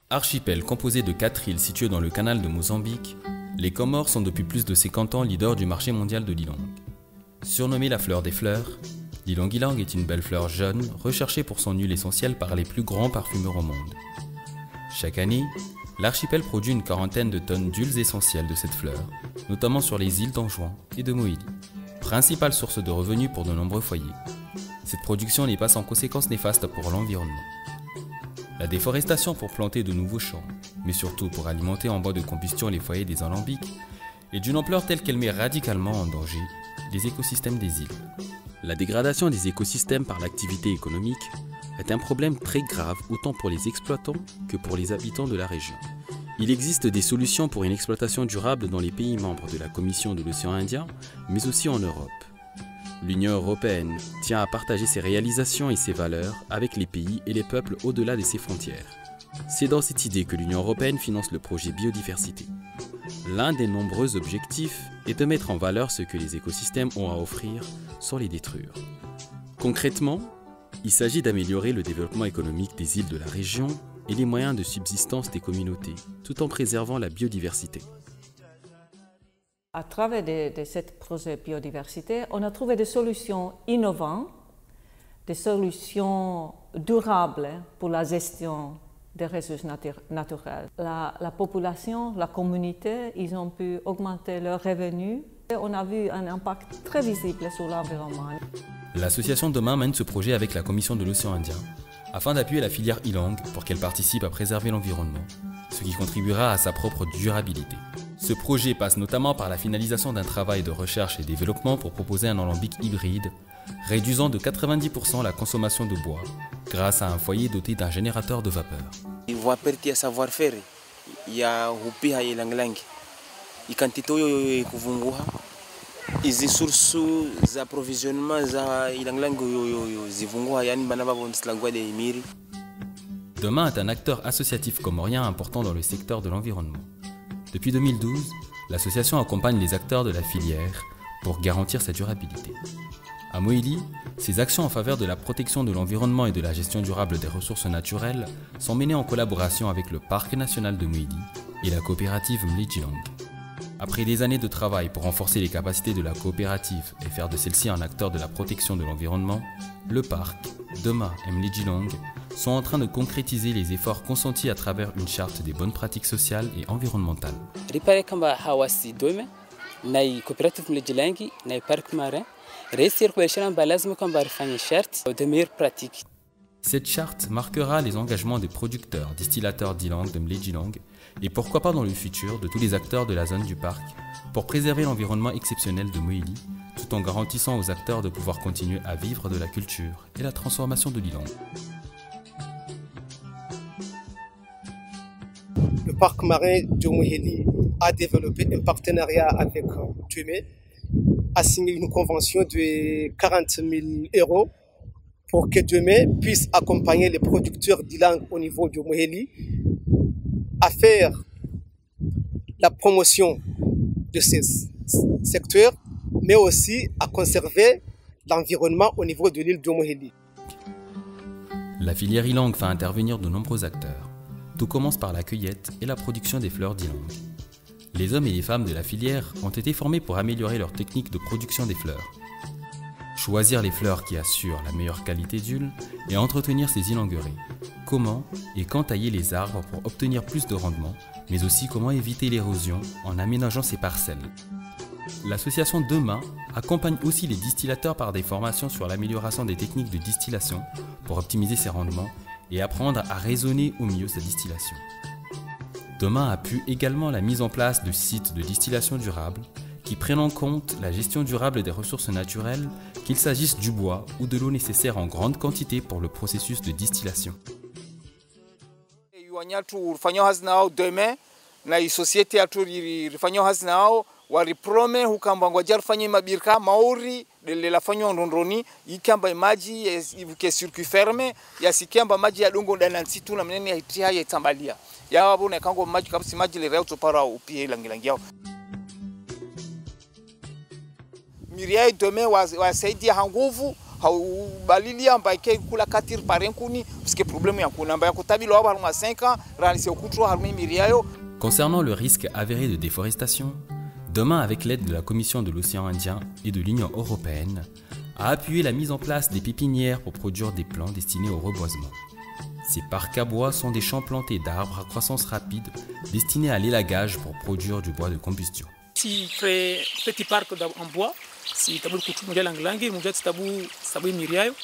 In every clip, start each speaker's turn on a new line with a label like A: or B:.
A: Archipel composé de 4 îles situées dans le canal de Mozambique, les Comores sont depuis plus de 50 ans leaders du marché mondial de l'ylang. Surnommée la fleur des fleurs, l'ylang-ylang est une belle fleur jaune recherchée pour son huile essentielle par les plus grands parfumeurs au monde. Chaque année, l'archipel produit une quarantaine de tonnes d'huiles essentielles de cette fleur, notamment sur les îles d'Anjouan et de Moïli, principale source de revenus pour de nombreux foyers. Cette production n'est pas sans conséquences néfastes pour l'environnement. La déforestation pour planter de nouveaux champs, mais surtout pour alimenter en bois de combustion les foyers des alambics, est d'une ampleur telle qu'elle met radicalement en danger les écosystèmes des îles. La dégradation des écosystèmes par l'activité économique est un problème très grave autant pour les exploitants que pour les habitants de la région. Il existe des solutions pour une exploitation durable dans les pays membres de la Commission de l'océan Indien, mais aussi en Europe. L'Union européenne tient à partager ses réalisations et ses valeurs avec les pays et les peuples au-delà de ses frontières. C'est dans cette idée que l'Union européenne finance le projet Biodiversité. L'un des nombreux objectifs est de mettre en valeur ce que les écosystèmes ont à offrir sans les détruire. Concrètement, il s'agit d'améliorer le développement économique des îles de la région et les moyens de subsistance des communautés, tout en préservant la biodiversité.
B: À travers ce projet biodiversité, on a trouvé des solutions innovantes, des solutions durables pour la gestion des ressources naturelles. La population, la communauté, ils ont pu augmenter leurs revenus. On a vu un impact très visible sur l'environnement.
A: L'association Demain mène ce projet avec la Commission de l'océan Indien afin d'appuyer la filière ylang pour qu'elle participe à préserver l'environnement, ce qui contribuera à sa propre durabilité. Ce projet passe notamment par la finalisation d'un travail de recherche et développement pour proposer un alambic hybride, réduisant de 90% la consommation de bois grâce à un foyer doté d'un générateur de vapeur.
C: Il va perdre savoir-faire. Il y a hupiha ylang-ylang. Ikantito yo kuvunguha. Izi sources d'approvisionnement za ylang-ylang yo zivunguha yani bana babo nslangwa de imiri.
A: Demain est un acteur associatif comorien important dans le secteur de l'environnement. Depuis 2012, l'association accompagne les acteurs de la filière pour garantir sa durabilité. À Moïli, ses actions en faveur de la protection de l'environnement et de la gestion durable des ressources naturelles sont menées en collaboration avec le Parc national de Moïli et la coopérative Mlidjilang. Après des années de travail pour renforcer les capacités de la coopérative et faire de celle-ci un acteur de la protection de l'environnement, le parc, Demain et Mlidjilang sont en train de concrétiser les efforts consentis à travers une charte des bonnes pratiques sociales et environnementales. Cette charte marquera les engagements des producteurs, distillateurs d'ylang de Mlidjilang et pourquoi pas dans le futur de tous les acteurs de la zone du parc pour préserver l'environnement exceptionnel de Moïli tout en garantissant aux acteurs de pouvoir continuer à vivre de la culture et la transformation de l'ylang.
D: Le parc marin de Moïli a développé un partenariat avec Dume, a signé une convention de 40 000 € pour que Dume puisse accompagner les producteurs d'ylang au niveau de Moïli à faire la promotion de ces secteurs, mais aussi à conserver l'environnement au niveau de l'île de Moïli.
A: La filière ylang fait intervenir de nombreux acteurs. Tout commence par la cueillette et la production des fleurs d'ylang. Les hommes et les femmes de la filière ont été formés pour améliorer leur technique de production des fleurs. Choisir les fleurs qui assurent la meilleure qualité d'huile et entretenir ces ylangueries. Comment et quand tailler les arbres pour obtenir plus de rendement, mais aussi comment éviter l'érosion en aménageant ces parcelles. L'association Demain accompagne aussi les distillateurs par des formations sur l'amélioration des techniques de distillation pour optimiser ses rendements et apprendre à raisonner au mieux sa distillation. Demain appuie également la mise en place de sites de distillation durable qui prennent en compte la gestion durable des ressources naturelles, qu'il s'agisse du bois ou de l'eau nécessaire en grande quantité pour le processus de distillation.
E: Waliprome hukamba jarfanye mabirka maori de la fanyo ndondoni ikamba maji ivuke circuit ferme yasikamba maji ya dongo ndana nsitu na menene ya itia ya tambalia ya wabone kango maji kabisa maji le reuto para upie langilangi yao miria idome wasaidia nguvu haubalili amba ke kula katir parenkuni parce que problème ya kuna amba kutabi lo haruma 5 ans réaliser okutro harumi miriayo.
A: Concernant le risque avéré de déforestation, Demain, avec l'aide de la Commission de l'océan Indien et de l'Union européenne, a appuyé la mise en place des pépinières pour produire des plants destinés au reboisement. Ces parcs à bois sont des champs plantés d'arbres à croissance rapide destinés à l'élagage pour produire du bois de combustion.
F: Si très petit parc en bois, si tabu kutu modèle anglangi, modèle tabu miriayo.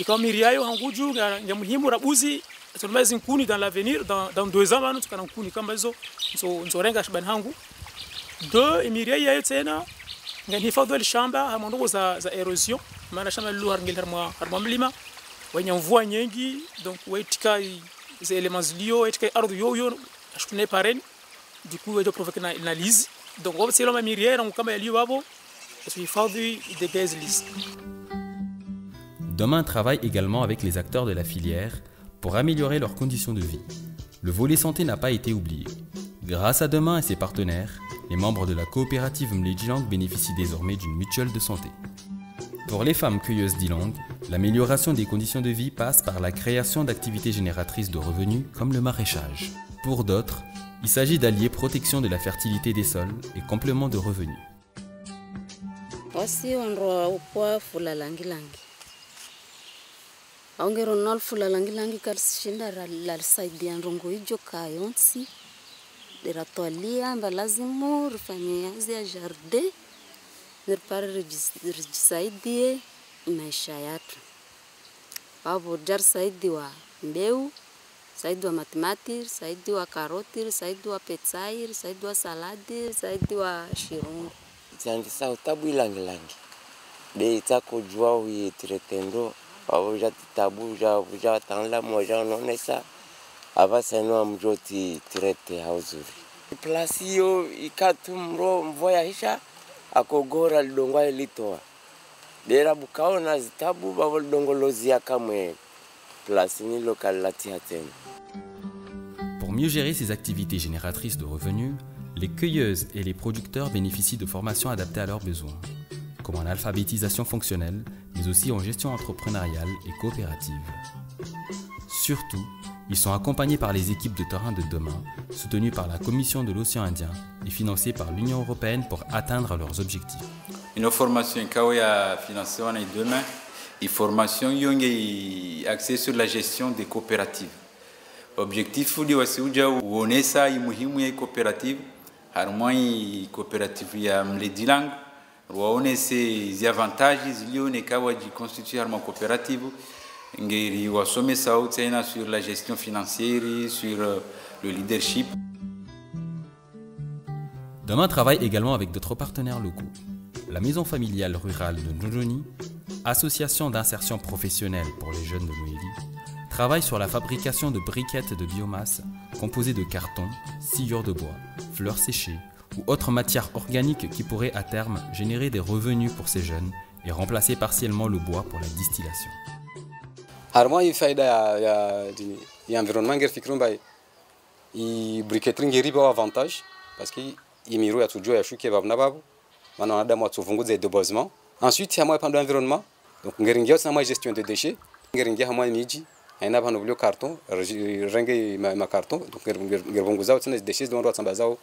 F: Et comme miriayo hanguju ya muhimu rabuzi tunaweza nkuni dans l'avenir dans 2 ans bana tukana nkuni kama hizo nzorenga shibani hangu. 2 miriayo tena nganihifadhi shamba hamondogo za erosion maana shamba lilo harma mlima wenye mvua nyingi donc wetika za elements lio wetika ardhi yoyo ashkune pareni du coup wejo provoquer na lise donc on c'est la miriayo kama yaliyo babo hifadhi des gaz lise.
A: Demain travaille également avec les acteurs de la filière pour améliorer leurs conditions de vie. Le volet santé n'a pas été oublié. Grâce à Demain et ses partenaires, les membres de la coopérative Mlejilang bénéficient désormais d'une mutuelle de santé. Pour les femmes cueilleuses d'Ilang, l'amélioration des conditions de vie passe par la création d'activités génératrices de revenus comme le maraîchage. Pour d'autres, il s'agit d'allier protection de la fertilité des sols et complément de revenus.
G: Wasi onroa upwa fula langi-langi. Aongero nol fula langi-langi karshinda la saidi androngo ijo kayonsi. Deratoalia amba lazimu rifanye hazi ya jardin. Nirpare rijisaidie maisha yatu. Wabo jar saidi wa mbeu, saidi wa matimati, saidi wa karoti, saidi wa petsai, saidi wa saladi, saidi wa shirungu.
H: Tiandisa utabu ilangi-langi. De itako jua uye tiretendo. Wabuja titabu uja tanla moja ononesa. Ava seno amjoti tirete hauzuri. Plasi yo ikatu mvoya hisha. Akogora lidongwa elitoa. Dera bukao na zitabu babo lidongolozia kamwe. Plasi ni lokal lati hatene.
A: Pour mieux gérer ces activités génératrices de revenus, les cueilleuses et les producteurs bénéficient de formations adaptées à leurs besoins, comme en alphabétisation fonctionnelle, mais aussi en gestion entrepreneuriale et coopérative. Surtout, ils sont accompagnés par les équipes de terrain de Demain, soutenues par la Commission de l'océan Indien et financées par l'Union européenne pour atteindre leurs objectifs.
I: Une formation Kawaya financée en Demain, une formation axée sur la gestion des coopératives. Objectif de wasiuja uonesa imuhimu ya coopérative harmoni coopérative ya Mlejilang waone ces avantages zilionekawa de constituer harmoni coopérative ngeri wasome sautina sur la gestion financière, sur le leadership.
A: Demain travaille également avec d'autres partenaires locaux. La maison familiale rurale de Ndjoni, association d'insertion professionnelle pour les jeunes de Noélie, travaille sur la fabrication de briquettes de biomasse composées de carton, sciure de bois, fleurs séchées ou autres matières organiques qui pourraient à terme générer des revenus pour ces jeunes et remplacer partiellement le bois pour la distillation.
J: Harma i faida ya environnement ngir fikrum bay i briqueterie ngiri ba avantage parce que i miro ya tujua ya shuke babna babu mana ada mo tuvunguze de bosement. Ensuite il y a moi pendant l'environnement donc ngir ngia sama gestion des déchets ngir ngia hama miji aina bano bleu carton renge ma carton donc ngir vunguza tsene déchets do ndo tsambazao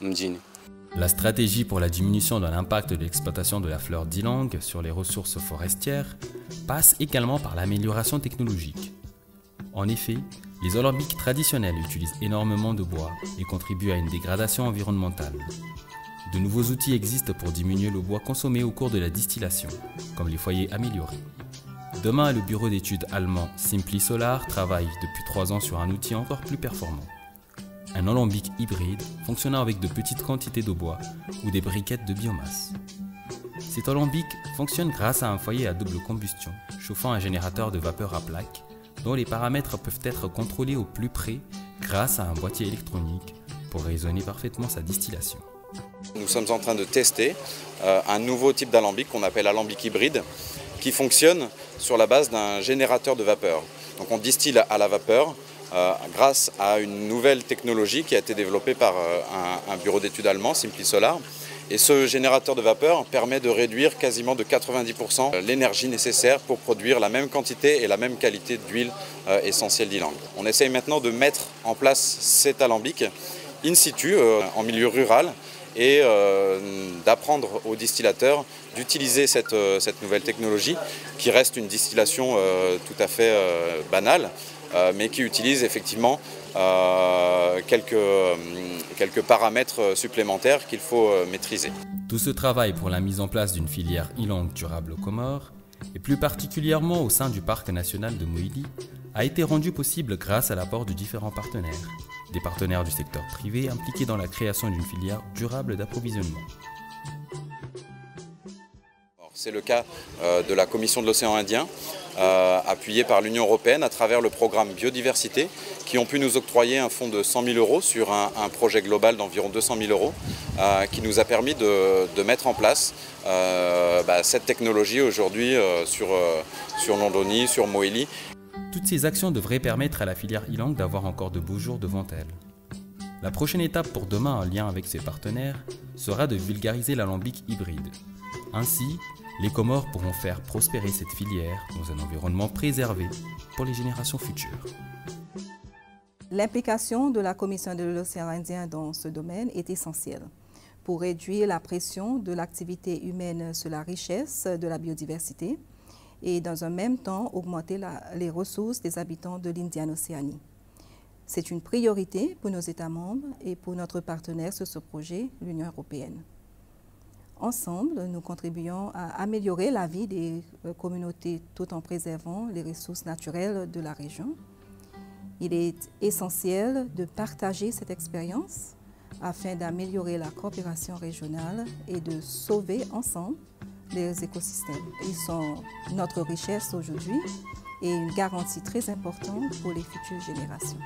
J: mjini.
A: La stratégie pour la diminution de l'impact de l'exploitation de la fleur d'Ilang sur les ressources forestières passe également par l'amélioration technologique. En effet, les alambics traditionnels utilisent énormément de bois et contribuent à une dégradation environnementale. De nouveaux outils existent pour diminuer le bois consommé au cours de la distillation, comme les foyers améliorés. Demain, le bureau d'études allemand Simply Solar travaille depuis 3 ans sur un outil encore plus performant. Un alambic hybride fonctionnant avec de petites quantités de bois ou des briquettes de biomasse. Cet alambic fonctionne grâce à un foyer à double combustion, chauffant un générateur de vapeur à plaques, dont les paramètres peuvent être contrôlés au plus près grâce à un boîtier électronique pour raisonner parfaitement sa distillation.
K: Nous sommes en train de tester un nouveau type d'alambic qu'on appelle alambic hybride, qui fonctionne sur la base d'un générateur de vapeur. Donc on distille à la vapeur grâce à une nouvelle technologie qui a été développée par un bureau d'études allemand, Simply Solar, Et ce générateur de vapeur permet de réduire quasiment de 90% l'énergie nécessaire pour produire la même quantité et la même qualité d'huile essentielle d'ylang. On essaye maintenant de mettre en place cet alambic in situ, en milieu rural, et d'apprendre aux distillateurs d'utiliser cette nouvelle technologie qui reste une distillation tout à fait banale, mais qui utilise effectivement quelques paramètres supplémentaires qu'il faut maîtriser.
A: Tout ce travail pour la mise en place d'une filière ylang durable aux Comores, et plus particulièrement au sein du parc national de Moïli, a été rendu possible grâce à l'apport de différents partenaires. Des partenaires du secteur privé impliqués dans la création d'une filière durable d'approvisionnement.
K: C'est le cas de la Commission de l'océan Indien, appuyée par l'Union européenne à travers le programme Biodiversité, qui ont pu nous octroyer un fonds de 100 000 euros sur un projet global d'environ 200 000 euros, qui nous a permis de mettre en place cette technologie aujourd'hui sur Londoni, sur Moïli.
A: Toutes ces actions devraient permettre à la filière ylang d'avoir encore de beaux jours devant elle. La prochaine étape pour demain en lien avec ses partenaires sera de vulgariser l'alambic hybride. Ainsi, les Comores pourront faire prospérer cette filière dans un environnement préservé pour les générations futures.
L: L'implication de la Commission de l'océan Indien dans ce domaine est essentielle pour réduire la pression de l'activité humaine sur la richesse de la biodiversité et dans un même temps augmenter les ressources des habitants de l'Indian Océanie. C'est une priorité pour nos États membres et pour notre partenaire sur ce projet, l'Union européenne. Ensemble, nous contribuons à améliorer la vie des communautés tout en préservant les ressources naturelles de la région. Il est essentiel de partager cette expérience afin d'améliorer la coopération régionale et de sauver ensemble les écosystèmes. Ils sont notre richesse aujourd'hui et une garantie très importante pour les futures générations.